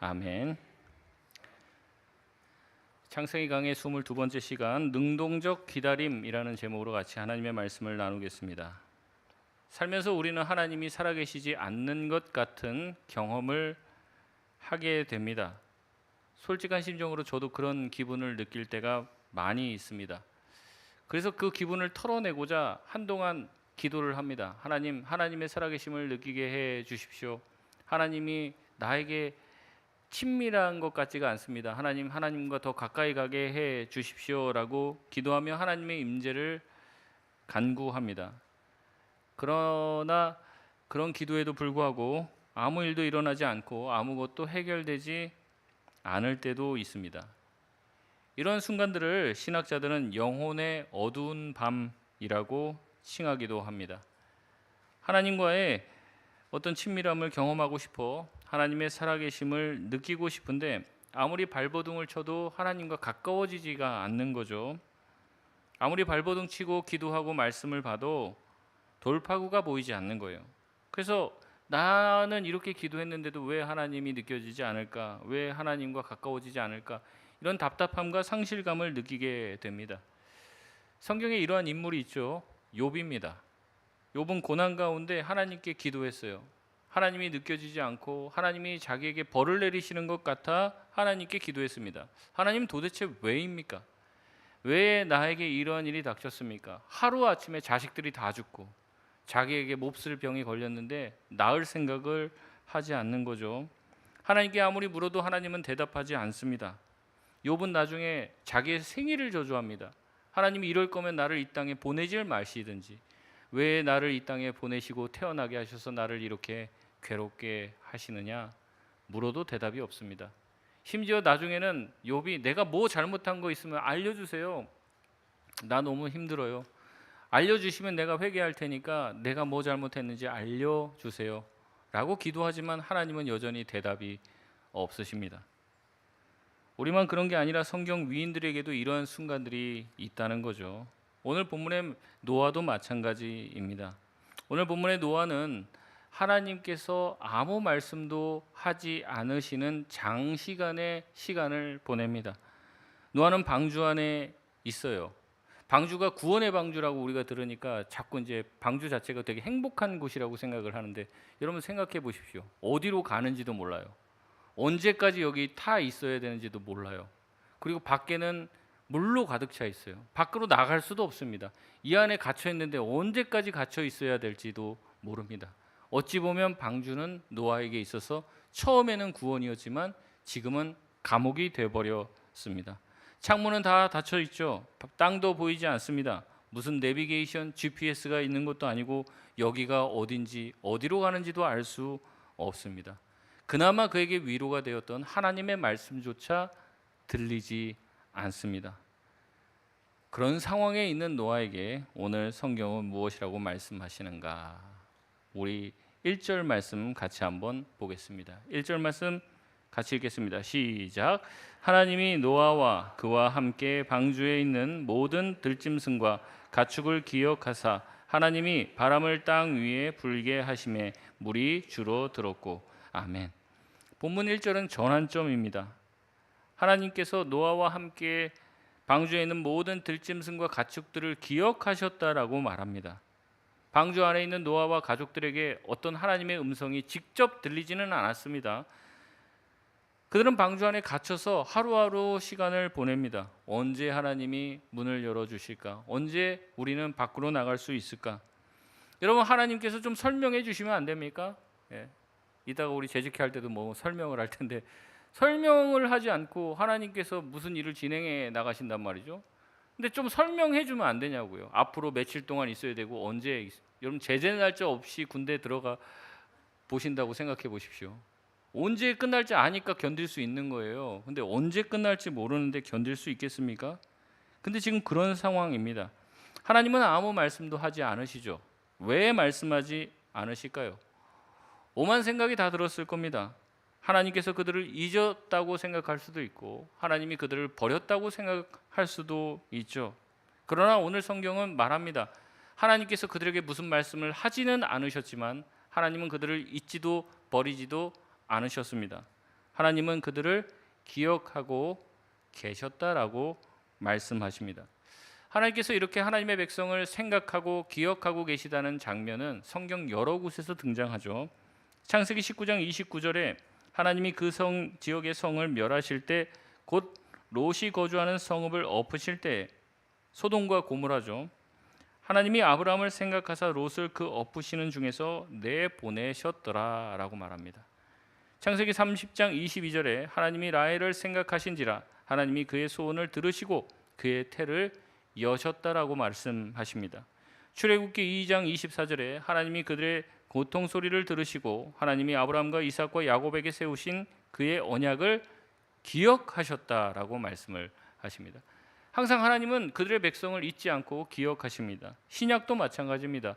아멘. 창세기 강의 22번째 시간 능동적 기다림이라는 제목으로 같이 하나님의 말씀을 나누겠습니다. 살면서 우리는 하나님이 살아계시지 않는 것 같은 경험을 하게 됩니다. 솔직한 심정으로 저도 그런 기분을 느낄 때가 많이 있습니다. 그래서 그 기분을 털어내고자 한동안 기도를 합니다. 하나님의 살아계심을 느끼게 해 주십시오. 하나님이 나에게 친밀한 것 같지가 않습니다. 하나님과 더 가까이 가게 해 주십시오라고 기도하며 하나님의 임재를 간구합니다. 그러나 그런 기도에도 불구하고 아무 일도 일어나지 않고 아무것도 해결되지 않을 때도 있습니다. 이런 순간들을 신학자들은 영혼의 어두운 밤이라고 칭하기도 합니다. 하나님과의 어떤 친밀함을 경험하고 싶어 하나님의 살아계심을 느끼고 싶은데 아무리 발버둥을 쳐도 하나님과 가까워지지가 않는 거죠. 아무리 발버둥 치고 기도하고 말씀을 봐도 돌파구가 보이지 않는 거예요. 그래서 나는 이렇게 기도했는데도 왜 하나님이 느껴지지 않을까? 왜 하나님과 가까워지지 않을까? 이런 답답함과 상실감을 느끼게 됩니다. 성경에 이러한 인물이 있죠. 욥입니다. 욥은 고난 가운데 하나님께 기도했어요. 하나님이 느껴지지 않고 하나님이 자기에게 벌을 내리시는 것 같아 하나님께 기도했습니다. 하나님 도대체 왜입니까? 왜 나에게 이러한 일이 닥쳤습니까? 하루아침에 자식들이 다 죽고 자기에게 몹쓸 병이 걸렸는데 나을 생각을 하지 않는 거죠. 하나님께 아무리 물어도 하나님은 대답하지 않습니다. 욥은 나중에 자기의 생일을 저주합니다. 하나님이 이럴 거면 나를 이 땅에 보내질 마시든지 왜 나를 이 땅에 보내시고 태어나게 하셔서 나를 이렇게 괴롭게 하시느냐 물어도 대답이 없습니다. 심지어 나중에는 욥이 내가 뭐 잘못한 거 있으면 알려주세요. 나 너무 힘들어요. 알려주시면 내가 회개할 테니까 내가 뭐 잘못했는지 알려주세요 라고 기도하지만 하나님은 여전히 대답이 없으십니다. 우리만 그런 게 아니라 성경 위인들에게도 이러한 순간들이 있다는 거죠. 오늘 본문의 노아도 마찬가지입니다. 오늘 본문의 노아는 하나님께서 아무 말씀도 하지 않으시는 장시간의 시간을 보냅니다. 노아는 방주 안에 있어요. 방주가 구원의 방주라고 우리가 들으니까 자꾸 이제 방주 자체가 되게 행복한 곳이라고 생각을 하는데 여러분 생각해 보십시오. 어디로 가는지도 몰라요. 언제까지 여기 타 있어야 되는지도 몰라요. 그리고 밖에는 물로 가득 차 있어요. 밖으로 나갈 수도 없습니다. 이 안에 갇혀 있는데 언제까지 갇혀 있어야 될지도 모릅니다. 어찌 보면 방주는 노아에게 있어서 처음에는 구원이었지만 지금은 감옥이 되어버렸습니다. 창문은 다 닫혀 있죠. 땅도 보이지 않습니다. 무슨 내비게이션, GPS가 있는 것도 아니고 여기가 어딘지 어디로 가는지도 알 수 없습니다. 그나마 그에게 위로가 되었던 하나님의 말씀조차 들리지 않습니다. 그런 상황에 있는 노아에게 오늘 성경은 무엇이라고 말씀하시는가? 우리 1절 말씀 같이 한번 보겠습니다. 1절 말씀 같이 읽겠습니다. 시작. 하나님이 노아와 그와 함께 방주에 있는 모든 들짐승과 가축을 기억하사 하나님이 바람을 땅 위에 불게 하심에 물이 주로 들었고. 아멘. 본문 1절은 전환점입니다. 하나님께서 노아와 함께 방주에 있는 모든 들짐승과 가축들을 기억하셨다라고 말합니다. 방주 안에 있는 노아와 가족들에게 어떤 하나님의 음성이 직접 들리지는 않았습니다. 그들은 방주 안에 갇혀서 하루하루 시간을 보냅니다. 언제 하나님이 문을 열어주실까? 언제 우리는 밖으로 나갈 수 있을까? 여러분 하나님께서 좀 설명해 주시면 안 됩니까? 이따가 우리 재직할 때도 뭐 설명을 할 텐데 설명을 하지 않고 하나님께서 무슨 일을 진행해 나가신단 말이죠. 근데 좀 설명해 주면 안 되냐고요. 앞으로 며칠 동안 있어야 되고 언제 여러분 제재 날짜 없이 군대 들어가 보신다고 생각해 보십시오. 언제 끝날지 아니까 견딜 수 있는 거예요. 근데 언제 끝날지 모르는데 견딜 수 있겠습니까? 근데 지금 그런 상황입니다. 하나님은 아무 말씀도 하지 않으시죠. 왜 말씀하지 않으실까요? 오만 생각이 다 들었을 겁니다. 하나님께서 그들을 잊었다고 생각할 수도 있고 하나님이 그들을 버렸다고 생각할 수도 있죠. 그러나 오늘 성경은 말합니다. 하나님께서 그들에게 무슨 말씀을 하지는 않으셨지만 하나님은 그들을 잊지도 버리지도 않으셨습니다. 하나님은 그들을 기억하고 계셨다라고 말씀하십니다. 하나님께서 이렇게 하나님의 백성을 생각하고 기억하고 계시다는 장면은 성경 여러 곳에서 등장하죠. 창세기 19장 29절에 하나님이 그 성 지역의 성을 멸하실 때 곧 롯이 거주하는 성읍을 엎으실 때 소돔과 고모라죠. 하나님이 아브라함을 생각하사 롯을 그 엎으시는 중에서 내보내셨더라라고 말합니다. 창세기 30장 22절에 하나님이 라헬을 생각하신지라 하나님이 그의 소원을 들으시고 그의 태를 여셨다라고 말씀하십니다. 출애굽기 2장 24절에 하나님이 그들의 고통 소리를 들으시고 하나님이 아브라함과 이삭과 야곱에게 세우신 그의 언약을 기억하셨다라고 말씀을 하십니다. 항상 하나님은 그들의 백성을 잊지 않고 기억하십니다. 신약도 마찬가지입니다.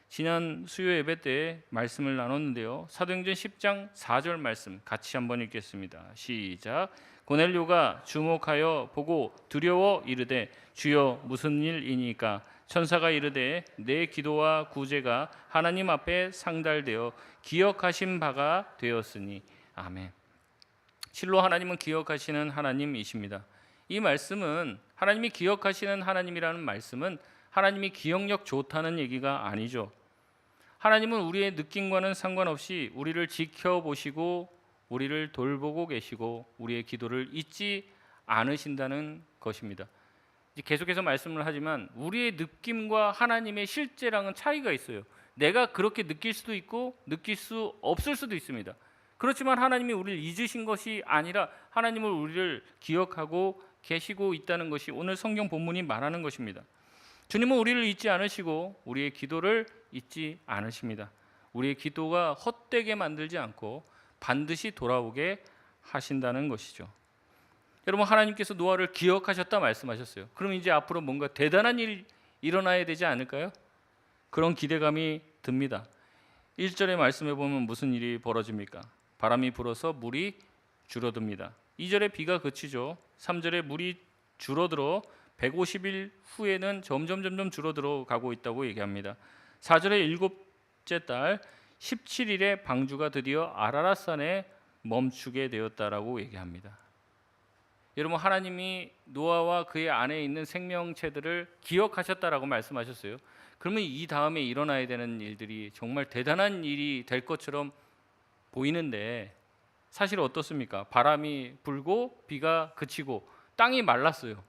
지난 수요 예배 때 말씀을 나눴는데요. 사도행전 10장 4절 말씀 같이 한번 읽겠습니다. 시작. 고넬료가 주목하여 보고 두려워 이르되 주여 무슨 일이니까? 천사가 이르되 내 기도와 구제가 하나님 앞에 상달되어 기억하신 바가 되었으니 아멘. 실로 하나님은 기억하시는 하나님이십니다. 이 말씀은 하나님이 기억하시는 하나님이라는 말씀은 하나님이 기억력 좋다는 얘기가 아니죠. 하나님은 우리의 느낌과는 상관없이 우리를 지켜보시고 우리를 돌보고 계시고 우리의 기도를 잊지 않으신다는 것입니다. 계속해서 말씀을 하지만 우리의 느낌과 하나님의 실제랑은 차이가 있어요. 내가 그렇게 느낄 수도 있고 느낄 수 없을 수도 있습니다. 그렇지만 하나님이 우리를 잊으신 것이 아니라 하나님을 우리를 기억하고 계시고 있다는 것이 오늘 성경 본문이 말하는 것입니다. 주님은 우리를 잊지 않으시고 우리의 기도를 잊지 않으십니다. 우리의 기도가 헛되게 만들지 않고 반드시 돌아오게 하신다는 것이죠. 여러분, 하나님께서 노아를 기억하셨다 말씀하셨어요. 그럼 이제 앞으로 뭔가 대단한 일이 일어나야 되지 않을까요? 그런 기대감이 듭니다. 1절의 말씀에 보면 무슨 일이 벌어집니까? 바람이 불어서 물이 줄어듭니다. 2절에 비가 그치죠. 3절에 물이 줄어들어 150일 후에는 점점 줄어들어 가고 있다고 얘기합니다. 4절에 일곱째 달 17일에 방주가 드디어 아라랏산에 멈추게 되었다라고 얘기합니다. 여러분, 하나님이 노아와 그의 안에 있는 생명체들을 기억하셨다라고 말씀하셨어요. 그러면 이 다음에 일어나야 되는 일들이 정말 대단한 일이 될 것처럼 보이는데 사실 어떻습니까? 바람이 불고 비가 그치고 땅이 말랐어요.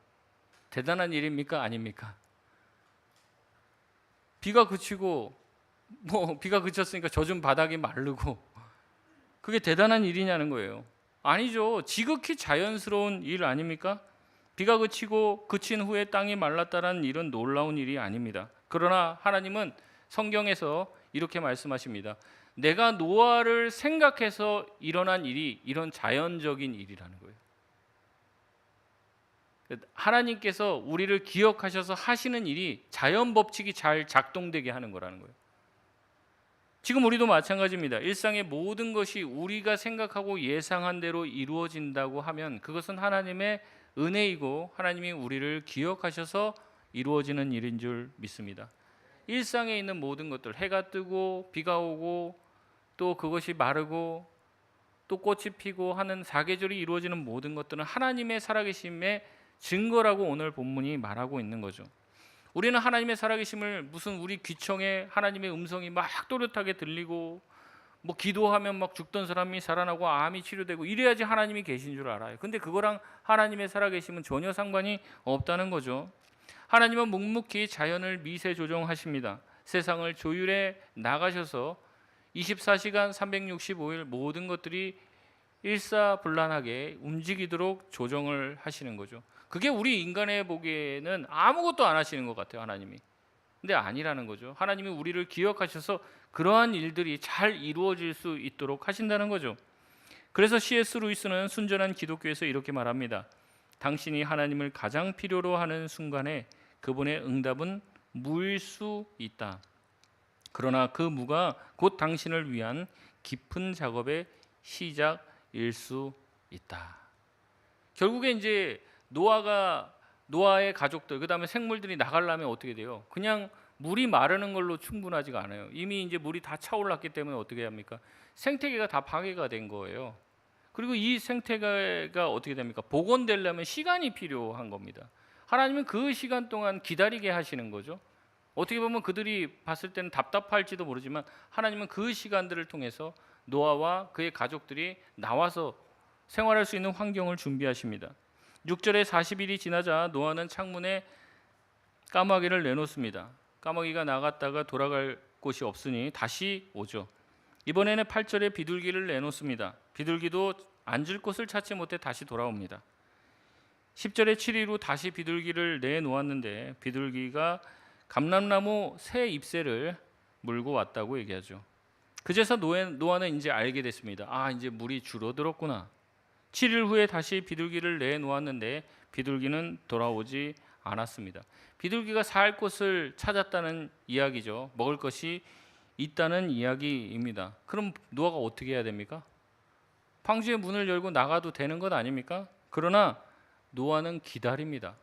대단한 일입니까? 아닙니까? 비가 그치고 비가 그쳤으니까 젖은 바닥이 마르고 그게 대단한 일이냐는 거예요. 아니죠. 지극히 자연스러운 일 아닙니까? 비가 그치고 그친 후에 땅이 말랐다는 일은 놀라운 일이 아닙니다. 그러나 하나님은 성경에서 이렇게 말씀하십니다. 내가 노아를 생각해서 일어난 일이 이런 자연적인 일이라는 거예요. 하나님께서 우리를 기억하셔서 하시는 일이 자연 법칙이 잘 작동되게 하는 거라는 거예요. 지금 우리도 마찬가지입니다. 일상의 모든 것이 우리가 생각하고 예상한 대로 이루어진다고 하면 그것은 하나님의 은혜이고 하나님이 우리를 기억하셔서 이루어지는 일인 줄 믿습니다. 일상에 있는 모든 것들, 해가 뜨고 비가 오고 또 그것이 마르고 또 꽃이 피고 하는 사계절이 이루어지는 모든 것들은 하나님의 살아계심의 증거라고 오늘 본문이 말하고 있는 거죠. 우리는 하나님의 살아계심을 무슨 우리 귀청에 하나님의 음성이 막 또렷하게 들리고 기도하면 막 죽던 사람이 살아나고 암이 치료되고 이래야지 하나님이 계신 줄 알아요. 근데 그거랑 하나님의 살아계심은 전혀 상관이 없다는 거죠. 하나님은 묵묵히 자연을 미세 조정하십니다. 세상을 조율해 나가셔서 24시간 365일 모든 것들이 일사불란하게 움직이도록 조정을 하시는 거죠. 그게 우리 인간의 보기에는 아무것도 안 하시는 것 같아요, 하나님이. 근데 아니라는 거죠. 하나님이 우리를 기억하셔서 그러한 일들이 잘 이루어질 수 있도록 하신다는 거죠. 그래서 C.S. 루이스는 순전한 기독교에서 이렇게 말합니다. 당신이 하나님을 가장 필요로 하는 순간에 그분의 응답은 무일 수 있다. 그러나 그 무가 곧 당신을 위한 깊은 작업의 시작일 수 있다. 결국에 이제 노아의 가족들, 그다음에 생물들이 나가려면 어떻게 돼요? 그냥 물이 마르는 걸로 충분하지가 않아요. 이미 이제 물이 다 차올랐기 때문에 어떻게 합니까? 생태계가 다 파괴가 된 거예요. 그리고 이 생태계가 어떻게 됩니까? 복원되려면 시간이 필요한 겁니다. 하나님은 그 시간 동안 기다리게 하시는 거죠. 어떻게 보면 그들이 봤을 때는 답답할지도 모르지만 하나님은 그 시간들을 통해서 노아와 그의 가족들이 나와서 생활할 수 있는 환경을 준비하십니다. 6절에 40일이 지나자 노아는 창문에 까마귀를 내놓습니다. 까마귀가 나갔다가 돌아갈 곳이 없으니 다시 오죠. 이번에는 8절에 비둘기를 내놓습니다. 비둘기도 앉을 곳을 찾지 못해 다시 돌아옵니다. 10절에 7일 후 다시 비둘기를 내놓았는데 비둘기가 감람나무 새 잎새를 물고 왔다고 얘기하죠. 그제서 노아는 이제 알게 됐습니다. 아, 이제 물이 줄어들었구나. 7일 후에 다시 비둘기를 내놓았는데 비둘기는 돌아오지 않았습니다. 비둘기가 살 곳을 찾았다는 이야기죠. 먹을 것이 있다는 이야기입니다. 그럼 노아가 어떻게 해야 됩니까? 방주의 문을 열고 나가도 되는 것 아닙니까? 그러나 노아는 기다립니다.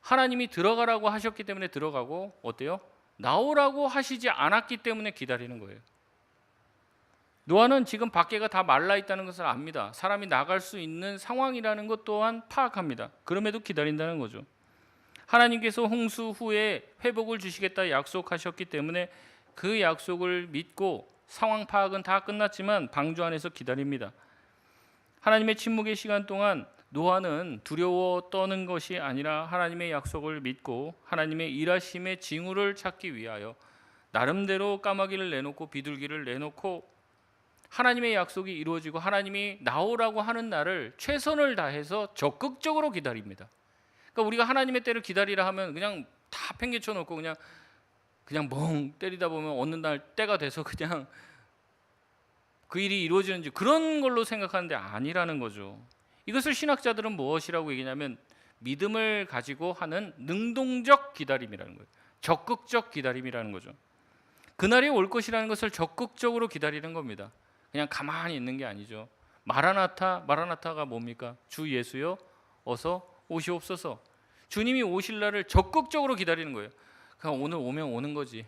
하나님이 들어가라고 하셨기 때문에 들어가고, 어때요? 나오라고 하시지 않았기 때문에 기다리는 거예요. 노아는 지금 밖에가 다 말라 있다는 것을 압니다. 사람이 나갈 수 있는 상황이라는 것 또한 파악합니다. 그럼에도 기다린다는 거죠. 하나님께서 홍수 후에 회복을 주시겠다 약속하셨기 때문에 그 약속을 믿고 상황 파악은 다 끝났지만 방주 안에서 기다립니다. 하나님의 침묵의 시간 동안 노아는 두려워 떠는 것이 아니라 하나님의 약속을 믿고 하나님의 일하심의 징후를 찾기 위하여 나름대로 까마귀를 내놓고 비둘기를 내놓고 하나님의 약속이 이루어지고 하나님이 나오라고 하는 날을 최선을 다해서 적극적으로 기다립니다. 그러니까 우리가 하나님의 때를 기다리라 하면 그냥 다 팽개쳐 놓고 그냥 멍 때리다 보면 어느 날 때가 돼서 그냥 그 일이 이루어지는지 그런 걸로 생각하는데 아니라는 거죠. 이것을 신학자들은 무엇이라고 얘기냐면 믿음을 가지고 하는 능동적 기다림이라는 거예요. 적극적 기다림이라는 거죠. 그날이 올 것이라는 것을 적극적으로 기다리는 겁니다. 그냥 가만히 있는 게 아니죠. 마라나타가 뭡니까? 주 예수여 어서 오시옵소서. 주님이 오실 날을 적극적으로 기다리는 거예요. 그냥 오늘 오면 오는 거지,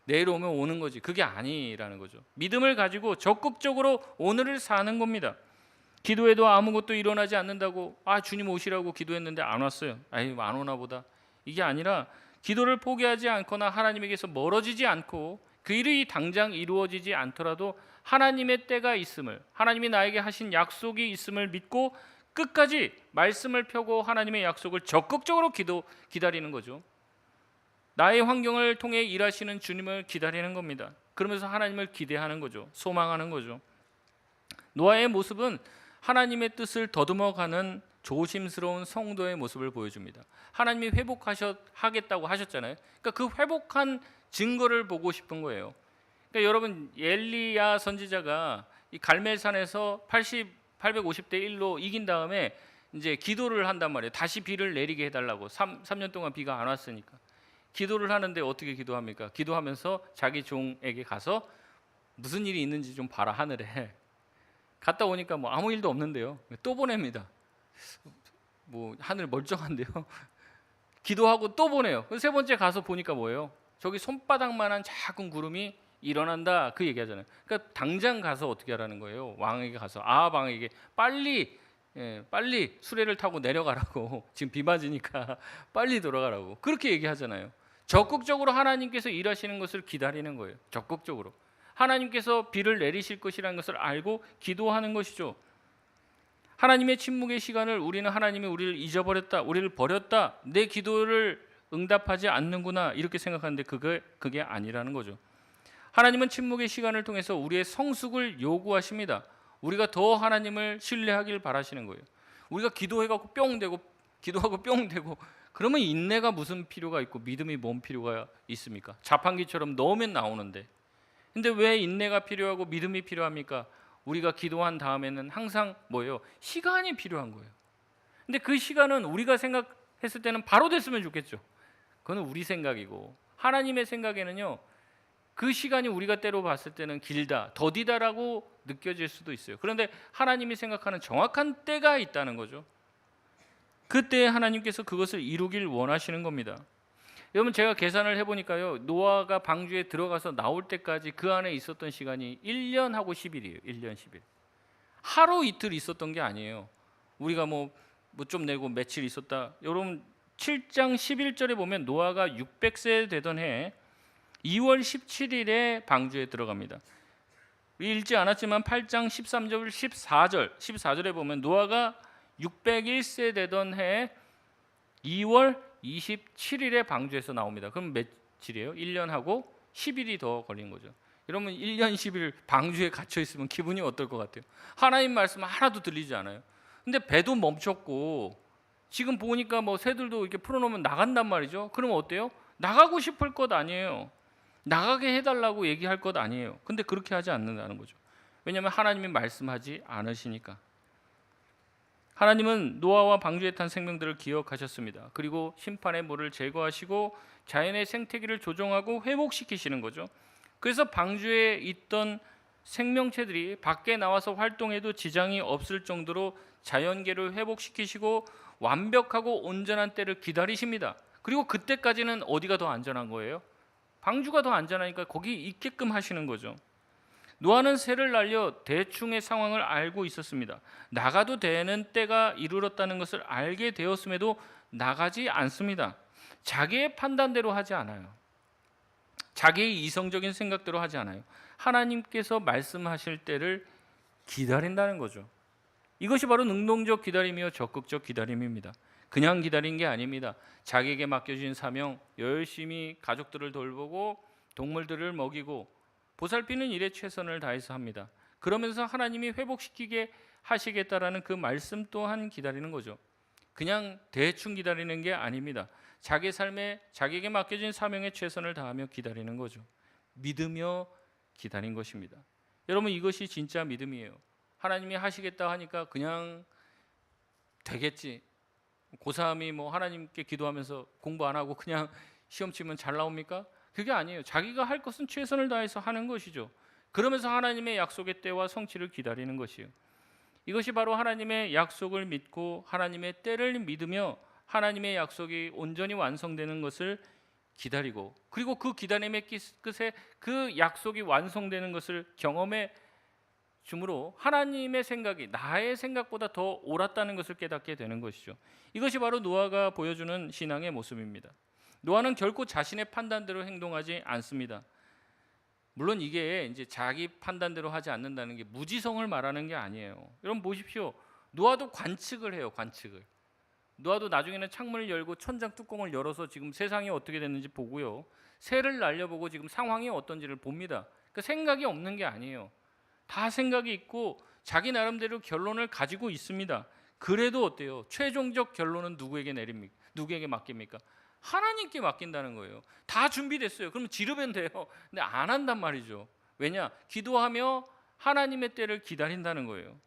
내일 오면 오는 거지, 그게 아니라는 거죠. 믿음을 가지고 적극적으로 오늘을 사는 겁니다. 기도해도 아무것도 일어나지 않는다고 주님 오시라고 기도했는데 안 왔어요. 안 오나 보다. 이게 아니라 기도를 포기하지 않거나 하나님에게서 멀어지지 않고 그 일이 당장 이루어지지 않더라도 하나님의 때가 있음을, 하나님이 나에게 하신 약속이 있음을 믿고 끝까지 말씀을 펴고 하나님의 약속을 적극적으로 기다리는 거죠. 나의 환경을 통해 일하시는 주님을 기다리는 겁니다. 그러면서 하나님을 기대하는 거죠. 소망하는 거죠. 노아의 모습은 하나님의 뜻을 더듬어가는 조심스러운 성도의 모습을 보여줍니다. 하나님이 회복하겠다고 하셨잖아요. 그러니까 그 회복한 증거를 보고 싶은 거예요. 그러니까 여러분, 엘리야 선지자가 이 갈멜산에서 850대 1로 이긴 다음에 이제 기도를 한단 말이에요. 다시 비를 내리게 해달라고. 3년 동안 비가 안 왔으니까. 기도를 하는데 어떻게 기도합니까? 기도하면서 자기 종에게 가서 무슨 일이 있는지 좀 봐라, 하늘에. 갔다 오니까 아무 일도 없는데요. 또 보냅니다. 하늘 멀쩡한데요. 기도하고 또 보내요. 세 번째 가서 보니까 뭐예요? 저기 손바닥만한 작은 구름이 일어난다, 그 얘기하잖아요. 그러니까 당장 가서 어떻게 하라는 거예요? 왕에게 가서 아합왕에게 빨리 수레를 타고 내려가라고. 지금 비 맞으니까 빨리 돌아가라고. 그렇게 얘기하잖아요. 적극적으로 하나님께서 일하시는 것을 기다리는 거예요. 적극적으로. 하나님께서 비를 내리실 것이라는 것을 알고 기도하는 것이죠. 하나님의 침묵의 시간을 우리는 하나님이 우리를 잊어버렸다, 우리를 버렸다, 내 기도를 응답하지 않는구나 이렇게 생각하는데 그게 아니라는 거죠. 하나님은 침묵의 시간을 통해서 우리의 성숙을 요구하십니다. 우리가 더 하나님을 신뢰하길 바라시는 거예요. 우리가 기도해갖고 뿅 되고 기도하고 뿅 되고 그러면 인내가 무슨 필요가 있고 믿음이 뭔 필요가 있습니까? 자판기처럼 넣으면 나오는데. 근데 왜 인내가 필요하고 믿음이 필요합니까? 우리가 기도한 다음에는 항상 뭐예요? 시간이 필요한 거예요. 근데 그 시간은 우리가 생각했을 때는 바로 됐으면 좋겠죠. 그건 우리 생각이고 하나님의 생각에는요, 그 시간이 우리가 때로 봤을 때는 길다, 더디다라고 느껴질 수도 있어요. 그런데 하나님이 생각하는 정확한 때가 있다는 거죠. 그때 하나님께서 그것을 이루길 원하시는 겁니다. 여러분, 제가 계산을 해보니까요, 노아가 방주에 들어가서 나올 때까지 그 안에 있었던 시간이 1년하고 10일이에요. 1년 10일. 하루 이틀 있었던 게 아니에요. 우리가 뭐 좀 내고 며칠 있었다. 여러분 7장 11절에 보면 노아가 600세 되던 해 2월 17일에 방주에 들어갑니다. 읽지 않았지만 8장 13절 14절에 보면 노아가 601세 되던 해 2월 27일에 방주에서 나옵니다. 그럼 며칠이에요? 1년하고 10일이 더 걸린 거죠. 여러분 1년 10일 방주에 갇혀 있으면 기분이 어떨 것 같아요? 하나님 말씀 하나도 들리지 않아요. 근데 배도 멈췄고 지금 보니까 뭐 새들도 이렇게 풀어놓으면 나간단 말이죠. 그러면 어때요? 나가고 싶을 것 아니에요. 나가게 해달라고 얘기할 것 아니에요. 근데 그렇게 하지 않는다는 거죠. 왜냐하면 하나님이 말씀하지 않으시니까. 하나님은 노아와 방주에 탄 생명들을 기억하셨습니다. 그리고 심판의 물을 제거하시고 자연의 생태계를 조정하고 회복시키시는 거죠. 그래서 방주에 있던 생명체들이 밖에 나와서 활동해도 지장이 없을 정도로 자연계를 회복시키시고 완벽하고 온전한 때를 기다리십니다. 그리고 그때까지는 어디가 더 안전한 거예요? 방주가 더 안전하니까 거기 있게끔 하시는 거죠. 노아는 새를 날려 대충의 상황을 알고 있었습니다. 나가도 되는 때가 이르렀다는 것을 알게 되었음에도 나가지 않습니다. 자기의 판단대로 하지 않아요. 자기의 이성적인 생각대로 하지 않아요. 하나님께서 말씀하실 때를 기다린다는 거죠. 이것이 바로 능동적 기다림이요 적극적 기다림입니다. 그냥 기다린 게 아닙니다. 자기에게 맡겨진 사명, 열심히 가족들을 돌보고 동물들을 먹이고 보살피는 일에 최선을 다해서 합니다. 그러면서 하나님이 회복시키게 하시겠다라는 그 말씀 또한 기다리는 거죠. 그냥 대충 기다리는 게 아닙니다. 자기 삶에 자기에게 맡겨진 사명에 최선을 다하며 기다리는 거죠. 믿으며 기다린 것입니다. 여러분 이것이 진짜 믿음이에요. 하나님이 하시겠다 하니까 그냥 되겠지. 고3이 뭐 하나님께 기도하면서 공부 안 하고 그냥 시험 치면 잘 나옵니까? 그게 아니에요. 자기가 할 것은 최선을 다해서 하는 것이죠. 그러면서 하나님의 약속의 때와 성취를 기다리는 것이에요. 이것이 바로 하나님의 약속을 믿고 하나님의 때를 믿으며 하나님의 약속이 온전히 완성되는 것을 기다리고 그리고 그 기다림의 끝에 그 약속이 완성되는 것을 경험해 주므로 하나님의 생각이 나의 생각보다 더 옳았다는 것을 깨닫게 되는 것이죠. 이것이 바로 노아가 보여주는 신앙의 모습입니다. 노아는 결코 자신의 판단대로 행동하지 않습니다. 물론 이게 이제 자기 판단대로 하지 않는다는 게 무지성을 말하는 게 아니에요. 여러분 보십시오. 노아도 관측을 해요. 관측을. 노아도 나중에는 창문을 열고 천장 뚜껑을 열어서 지금 세상이 어떻게 됐는지 보고요. 새를 날려보고 지금 상황이 어떤지를 봅니다. 그 생각이 없는 게 아니에요. 다 생각이 있고 자기 나름대로 결론을 가지고 있습니다. 그래도 어때요? 최종적 결론은 누구에게 내립니까? 누구에게 맡깁니까? 하나님께 맡긴다는 거예요. 다 준비됐어요. 그러면 지르면 돼요. 근데 안 한단 말이죠. 왜냐? 기도하며 하나님의 때를 기다린다는 거예요.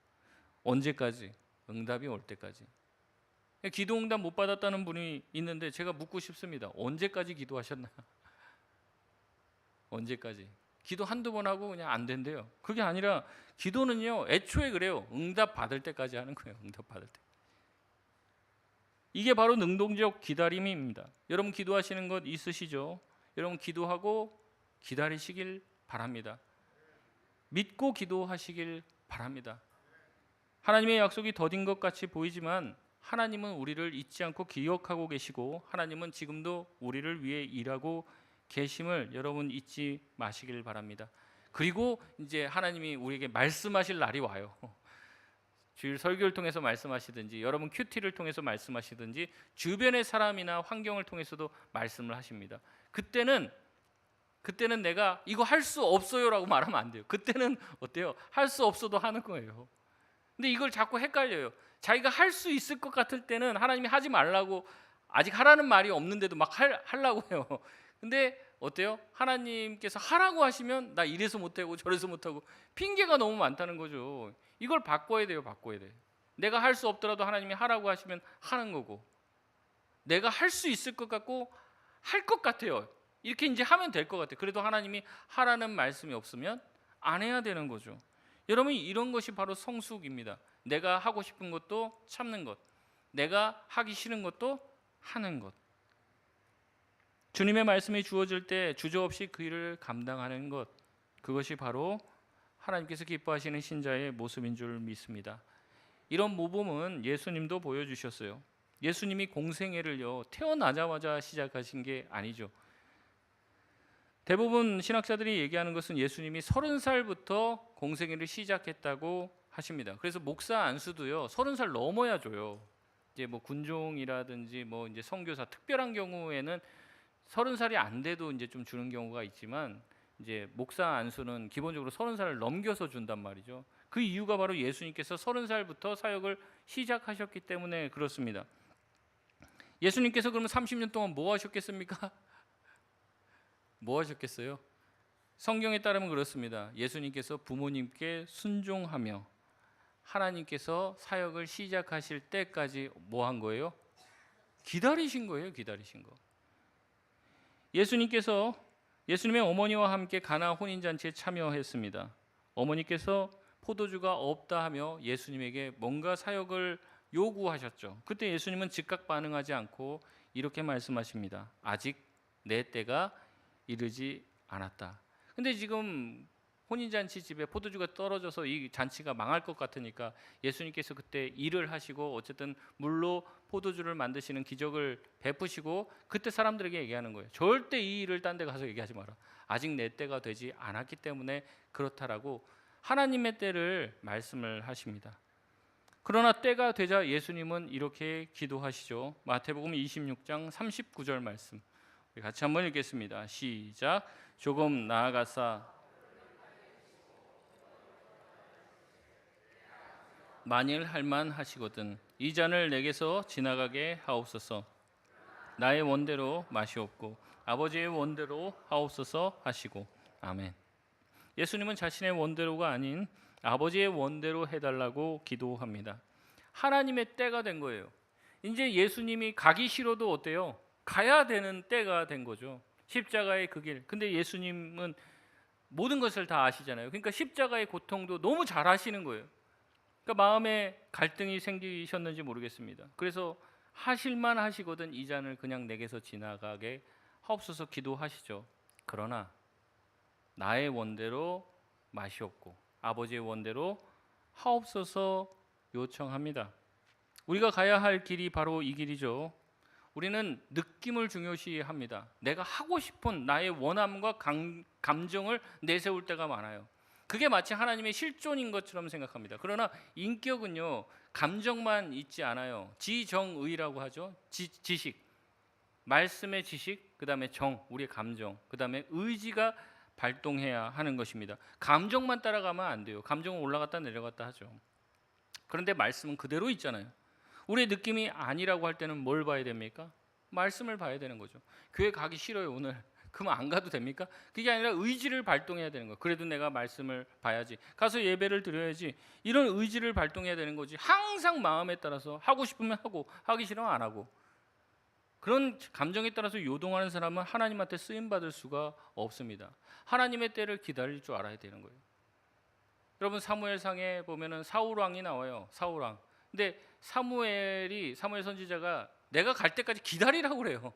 언제까지? 응답이 올 때까지. 기도 응답 못 받았다는 분이 있는데 제가 묻고 싶습니다. 언제까지 기도하셨나요? 언제까지? 기도 한두 번 하고 그냥 안 된대요. 그게 아니라 기도는요 애초에 그래요. 응답 받을 때까지 하는 거예요. 응답 받을 때. 이게 바로 능동적 기다림입니다. 여러분 기도하시는 것 있으시죠? 여러분 기도하고 기다리시길 바랍니다. 믿고 기도하시길 바랍니다. 하나님의 약속이 더딘 것 같이 보이지만 하나님은 우리를 잊지 않고 기억하고 계시고 하나님은 지금도 우리를 위해 일하고 계심을 여러분 잊지 마시길 바랍니다. 그리고 이제 하나님이 우리에게 말씀하실 날이 와요. 주일 설교를 통해서 말씀하시든지 여러분 큐티를 통해서 말씀하시든지 주변의 사람이나 환경을 통해서도 말씀을 하십니다. 그때는 내가 이거 할 수 없어요라고 말하면 안 돼요. 그때는 어때요? 할 수 없어도 하는 거예요. 근데 이걸 자꾸 헷갈려요. 자기가 할 수 있을 것 같을 때는 하나님이 하지 말라고 아직 하라는 말이 없는데도 막 하려고 해요. 근데 어때요? 하나님께서 하라고 하시면 나 이래서 못하고 저래서 못하고 핑계가 너무 많다는 거죠. 이걸 바꿔야 돼요. 바꿔야 돼. 내가 할 수 없더라도 하나님이 하라고 하시면 하는 거고 내가 할 수 있을 것 같고 할 것 같아요. 이렇게 이제 하면 될 것 같아요. 그래도 하나님이 하라는 말씀이 없으면 안 해야 되는 거죠. 여러분 이런 것이 바로 성숙입니다. 내가 하고 싶은 것도 참는 것, 내가 하기 싫은 것도 하는 것. 주님의 말씀이 주어질 때 주저없이 그 일을 감당하는 것, 그것이 바로 하나님께서 기뻐하시는 신자의 모습인 줄 믿습니다. 이런 모범은 예수님도 보여주셨어요. 예수님이 공생애를요 태어나자마자 시작하신 게 아니죠. 대부분 신학자들이 얘기하는 것은 예수님이 30살부터 공생애를 시작했다고 하십니다. 그래서 목사 안수도요 30살 넘어야 줘요. 이제 뭐 군종이라든지 뭐 이제 선교사 특별한 경우에는 30살이 안 돼도 이제 좀 주는 경우가 있지만 이제 목사 안수는 기본적으로 30살을 넘겨서 준단 말이죠. 그 이유가 바로 예수님께서 30살부터 사역을 시작하셨기 때문에 그렇습니다. 예수님께서 그러면 30년 동안 뭐 하셨겠습니까? 뭐 하셨겠어요? 성경에 따르면 그렇습니다. 예수님께서 부모님께 순종하며 하나님께서 사역을 시작하실 때까지 뭐 한 거예요? 기다리신 거예요. 기다리신 거. 예수님의 어머니와 함께 가나 혼인잔치에 참여했습니다. 어머니께서 포도주가 없다 하며 예수님에게 뭔가 사역을 요구하셨죠. 그때 예수님은 즉각 반응하지 않고 이렇게 말씀하십니다. 아직 내 때가 이르지 않았다. 근데 지금 혼인잔치 집에 포도주가 떨어져서 이 잔치가 망할 것 같으니까 예수님께서 그때 일을 하시고 어쨌든 물로 포도주를 만드시는 기적을 베푸시고 그때 사람들에게 얘기하는 거예요. 절대 이 일을 딴 데 가서 얘기하지 마라. 아직 내 때가 되지 않았기 때문에 그렇다라고 하나님의 때를 말씀을 하십니다. 그러나 때가 되자 예수님은 이렇게 기도하시죠. 마태복음 26장 39절 말씀 우리 같이 한번 읽겠습니다. 시작. 조금 나아가사 만일 할만하시거든 이 잔을 내게서 지나가게 하옵소서. 나의 원대로 마시옵고 아버지의 원대로 하옵소서 하시고 아멘. 예수님은 자신의 원대로가 아닌 아버지의 원대로 해달라고 기도합니다. 하나님의 때가 된 거예요. 이제 예수님이 가기 싫어도 어때요? 가야 되는 때가 된 거죠. 십자가의 그 길. 근데 예수님은 모든 것을 다 아시잖아요. 그러니까 십자가의 고통도 너무 잘 아시는 거예요. 그러니까 마음에 갈등이 생기셨는지 모르겠습니다. 그래서 하실만 하시거든 이 잔을 그냥 내게서 지나가게 하옵소서 기도하시죠. 그러나 나의 원대로 마시옵고 아버지의 원대로 하옵소서 요청합니다. 우리가 가야 할 길이 바로 이 길이죠. 우리는 느낌을 중요시합니다. 내가 하고 싶은 나의 원함과 감정을 내세울 때가 많아요. 그게 마치 하나님의 실존인 것처럼 생각합니다. 그러나 인격은요 감정만 있지 않아요. 지정의라고 하죠. 지식, 말씀의 지식, 그 다음에 정, 우리의 감정, 그 다음에 의지가 발동해야 하는 것입니다. 감정만 따라가면 안 돼요. 감정은 올라갔다 내려갔다 하죠. 그런데 말씀은 그대로 있잖아요. 우리의 느낌이 아니라고 할 때는 뭘 봐야 됩니까? 말씀을 봐야 되는 거죠. 교회 가기 싫어요 오늘. 그러면 안 가도 됩니까? 그게 아니라 의지를 발동해야 되는 거예요. 그래도 내가 말씀을 봐야지. 가서 예배를 드려야지. 이런 의지를 발동해야 되는 거지. 항상 마음에 따라서 하고 싶으면 하고 하기 싫으면 안 하고. 그런 감정에 따라서 요동하는 사람은 하나님한테 쓰임받을 수가 없습니다. 하나님의 때를 기다릴 줄 알아야 되는 거예요. 여러분 사무엘상에 보면은 사울 왕이 나와요. 사울 왕. 근데 사무엘 선지자가 내가 갈 때까지 기다리라고 그래요.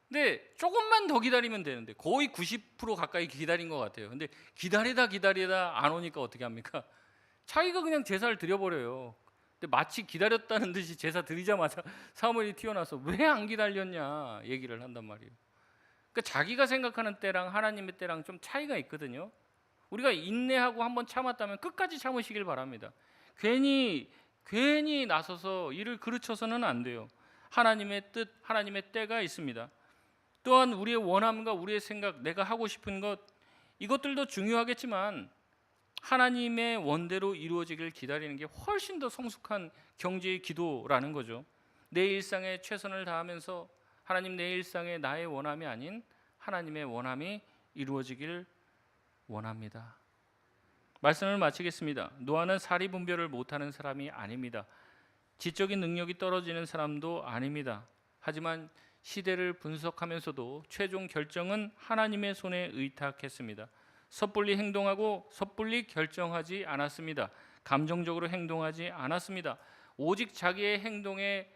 근데 조금만 더 기다리면 되는데 거의 90% 가까이 기다린 것 같아요. 근데 기다리다 안 오니까 어떻게 합니까? 자기가 그냥 제사를 드려버려요. 근데 마치 기다렸다는 듯이 제사 드리자마자 사무엘이 튀어나와서 왜 안 기다렸냐 얘기를 한단 말이에요. 그러니까 자기가 생각하는 때랑 하나님의 때랑 좀 차이가 있거든요. 우리가 인내하고 한번 참았다면 끝까지 참으시길 바랍니다. 괜히 나서서 일을 그르쳐서는 안 돼요. 하나님의 뜻, 하나님의 때가 있습니다. 또한 우리의 원함과 우리의 생각, 내가 하고 싶은 것 이것들도 중요하겠지만 하나님의 원대로 이루어지길 기다리는 게 훨씬 더 성숙한 경제의 기도라는 거죠. 내 일상에 최선을 다하면서 하나님 내 일상에 나의 원함이 아닌 하나님의 원함이 이루어지길 원합니다. 말씀을 마치겠습니다. 노아는 사리 분별을 못하는 사람이 아닙니다. 지적인 능력이 떨어지는 사람도 아닙니다. 하지만 시대를 분석하면서도 최종 결정은 하나님의 손에 의탁했습니다. 섣불리 행동하고 섣불리 결정하지 않았습니다. 감정적으로 행동하지 않았습니다. 오직 자기의 행동의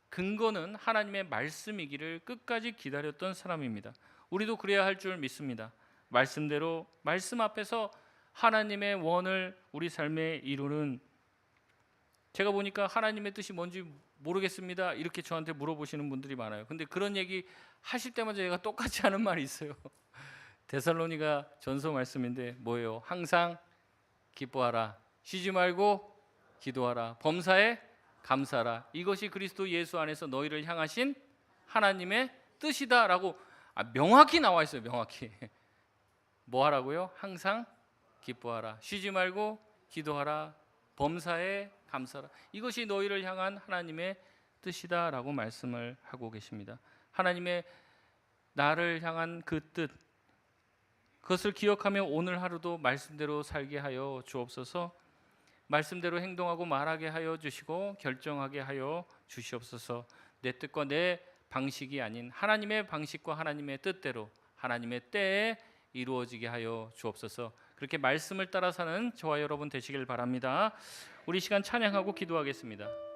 근거는 하나님의 말씀이기를 끝까지 기다렸던 사람입니다. 우리도 그래야 할 줄 믿습니다. 말씀대로 말씀 앞에서 하나님의 원을 우리 삶에 이루는, 제가 보니까 하나님의 뜻이 뭔지 모르겠습니다 이렇게 저한테 물어보시는 분들이 많아요. 근데 그런 얘기 하실 때마다 제가 똑같이 하는 말이 있어요. 데살로니가 전서 말씀인데 뭐예요? 항상 기뻐하라, 쉬지 말고 기도하라, 범사에 감사하라, 이것이 그리스도 예수 안에서 너희를 향하신 하나님의 뜻이다라고 명확히 나와 있어요. 명확히. 뭐 하라고요? 항상 기뻐하라, 쉬지 말고 기도하라, 범사에 감사하라, 이것이 너희를 향한 하나님의 뜻이다라고 말씀을 하고 계십니다. 하나님의 나를 향한 그 뜻, 그것을 기억하며 오늘 하루도 말씀대로 살게 하여 주옵소서. 말씀대로 행동하고 말하게 하여 주시고 결정하게 하여 주시옵소서. 내 뜻과 내 방식이 아닌 하나님의 방식과 하나님의 뜻대로 하나님의 때에 이루어지게 하여 주옵소서. 그렇게 말씀을 따라 사는 저와 여러분 되시길 바랍니다. 우리 시간 찬양하고 기도하겠습니다.